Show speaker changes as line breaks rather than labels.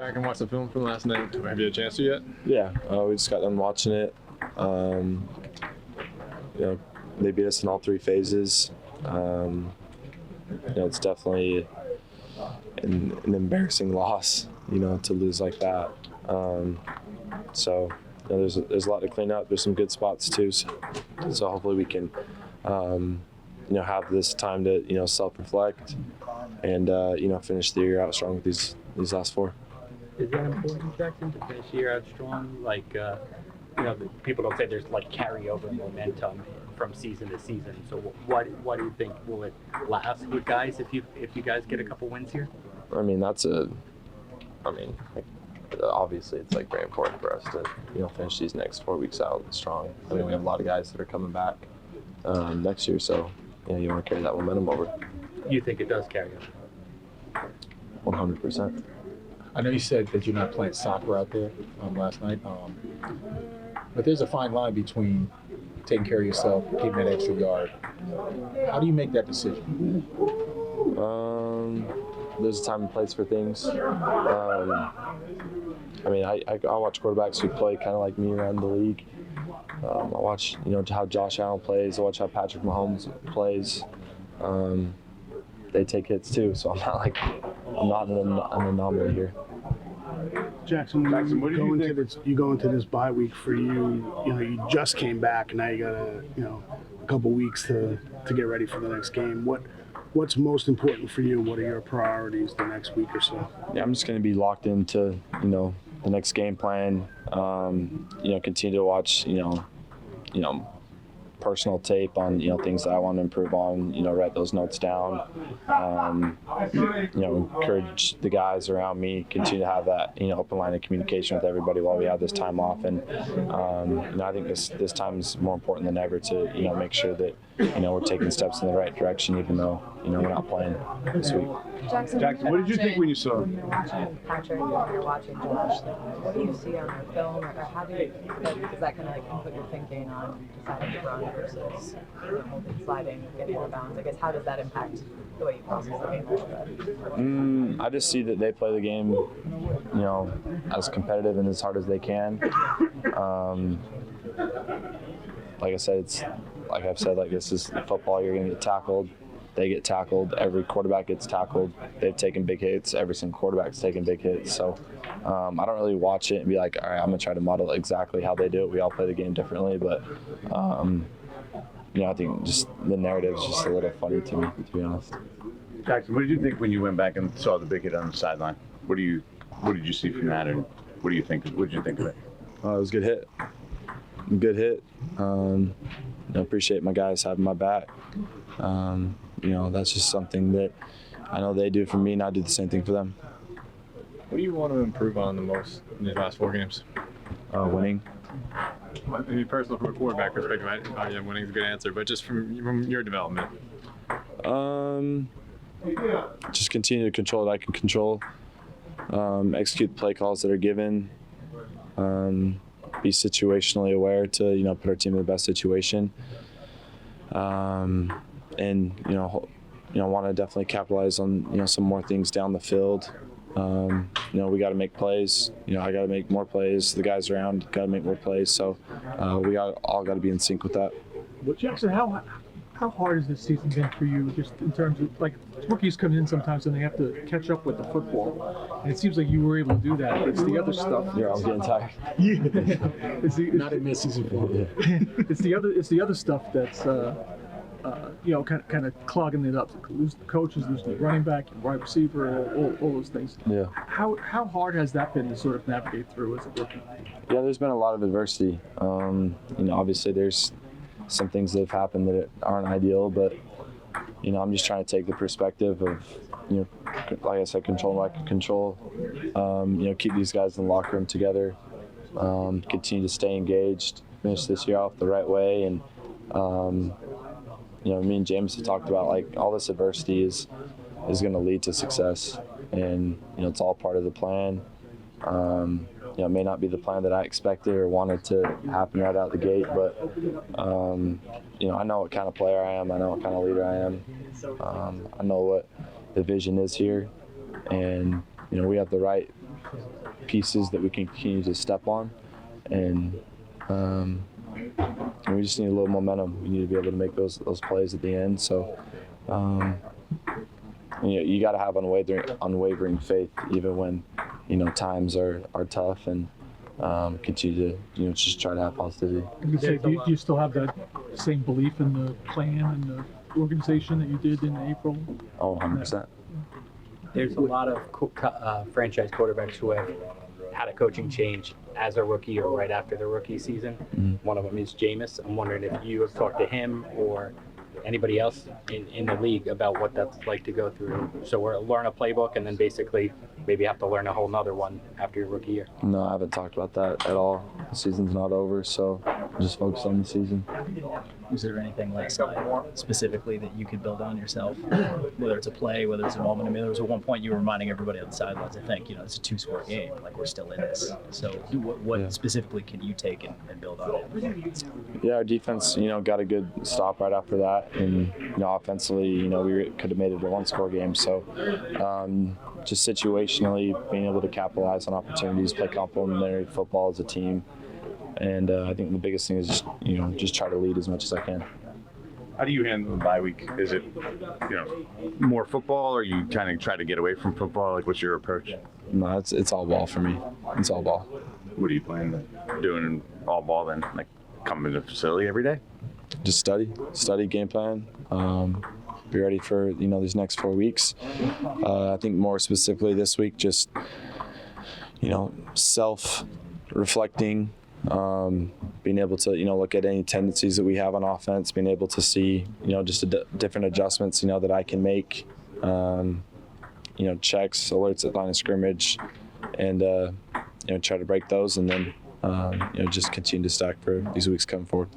back and watch the film from last night? Have you had a chance to yet?
Yeah, we just got done watching it. They beat us in all three phases. It's definitely an embarrassing loss, to lose like that. There's a lot to clean up. There's some good spots too. So hopefully we can, have this time to, self-reflect and, finish the year out strong with these last four.
Is that important, Jaxson, to finish the year out strong? People don't say there's like carryover momentum from season to season. So what do you think? Will it last with guys if you guys get a couple wins here?
Obviously it's very important for us to, finish these next 4 weeks out strong. We have a lot of guys that are coming back next year, so you want to carry that momentum over.
You think it does carry over?
100%.
I know you said that you're not playing soccer out there last night, but there's a fine line between taking care of yourself, getting that extra yard. How do you make that decision?
There's a time and place for things. I watch quarterbacks who play kind of like me around the league. I watch, how Josh Allen plays. I watch how Patrick Mahomes plays. They take hits too, so I'm not an anomaly here.
Jaxson, what do you think? You go into this bye week for you. You just came back, and now you got a couple weeks to get ready for the next game. What's most important for you? What are your priorities the next week or so?
Yeah, I'm just going to be locked into the next game plan. Continue to watch personal tape on things that I want to improve on. Write those notes down. Encourage the guys around me. Continue to have that open line of communication with everybody while we have this time off. And I think this time is more important than ever to make sure that we're taking steps in the right direction, even though we're not playing this week.
Jaxson,
what did you think when you saw
When you're watching Patrick and you're watching Josh, what do you see on the film, or how do you, does that kind of input your thinking on deciding to run versus holding, sliding, getting out of bounds? I guess how does that impact the way you process the game?
I just see that they play the game, as competitive and as hard as they can. This is football. You're going to get tackled. They get tackled. Every quarterback gets tackled. They've taken big hits. Every single quarterback's taken big hits. So I don't really watch it and be like, all right, I'm going to try to model exactly how they do it. We all play the game differently. But, I think just the narrative is just a little funny to me, to be honest.
Jaxson, what did you think when you went back and saw the big hit on the sideline? What did you see from that, and what did you think of it?
It was a good hit. Good hit. I appreciate my guys having my back. That's just something that I know they do for me, and I do the same thing for them.
What do you want to improve on the most in these last 4 games?
Winning.
Maybe personal from a quarterback perspective, winning is a good answer, but just from your development.
Just continue to control what I can control. Execute play calls that are given. Be situationally aware to put our team in the best situation. Want to definitely capitalize on some more things down the field. We got to make plays. I got to make more plays. The guys around got to make more plays. So we all got to be in sync with that.
Well, Jaxson, how hard has this season been for you, just in terms of rookies come in sometimes and they have to catch up with the football, and it seems like you were able to do that. It's the other stuff.
Yeah, I'm getting tired.
Yeah,
Not in mid-season football.
It's the other stuff that's kind of clogging it up. Losing the coaches, losing the running back, wide receiver, all those things.
Yeah.
How hard has that been to sort of navigate through as a rookie?
Yeah, there's been a lot of adversity. Obviously there's some things that have happened that aren't ideal, but I'm just trying to take the perspective of like I said, control what I can control. Keep these guys in the locker room together. Continue to stay engaged. Finish this year off the right way, and me and James have talked about all this adversity is going to lead to success, and it's all part of the plan. It may not be the plan that I expected or wanted to happen right out the gate, but I know what kind of player I am. I know what kind of leader I am. I know what the vision is here, and we have the right pieces that we can continue to step on, and we just need a little momentum. We need to be able to make those plays at the end. So you got to have unwavering faith, even when times are tough, and continue to just try to have positivity.
You say, do you still have that same belief in the plan and the organization that you did in April?
Oh, 100%.
There's a lot of franchise quarterbacks who have had a coaching change as a rookie or right after their rookie season.
Mm-hmm.
One of them is Jameis. I'm wondering if you have talked to him or anybody else in the league about what that's like to go through. So we're learn a playbook and then basically maybe have to learn a whole nother one after your rookie year.
No, I haven't talked about that at all. The season's not over, so just focus on the season.
Is there anything last night specifically that you could build on yourself? Whether it's a play, whether it's a moment. I mean, there was at one point you were reminding everybody on the sidelines, I think, it's a 2-score game. Like, we're still in this. So what specifically can you take and build on it?
Yeah, our defense, got a good stop right after that. And, offensively, we could have made it a 1-score game. So just situationally being able to capitalize on opportunities, play complementary football as a team. And I think the biggest thing is just try to lead as much as I can.
How do you handle the bye week? Is it, more football, or you kind of try to get away from football? Like, what's your approach?
No, it's all ball for me. It's all ball.
What are you planning on doing in all ball then? Like, come to the facility every day?
Just study game plan. Be ready for these next 4 weeks. I think more specifically this week, just self-reflecting. Being able to look at any tendencies that we have on offense, being able to see just different adjustments that I can make, checks, alerts at line of scrimmage, and try to break those, and then just continue to stack for these weeks coming forward.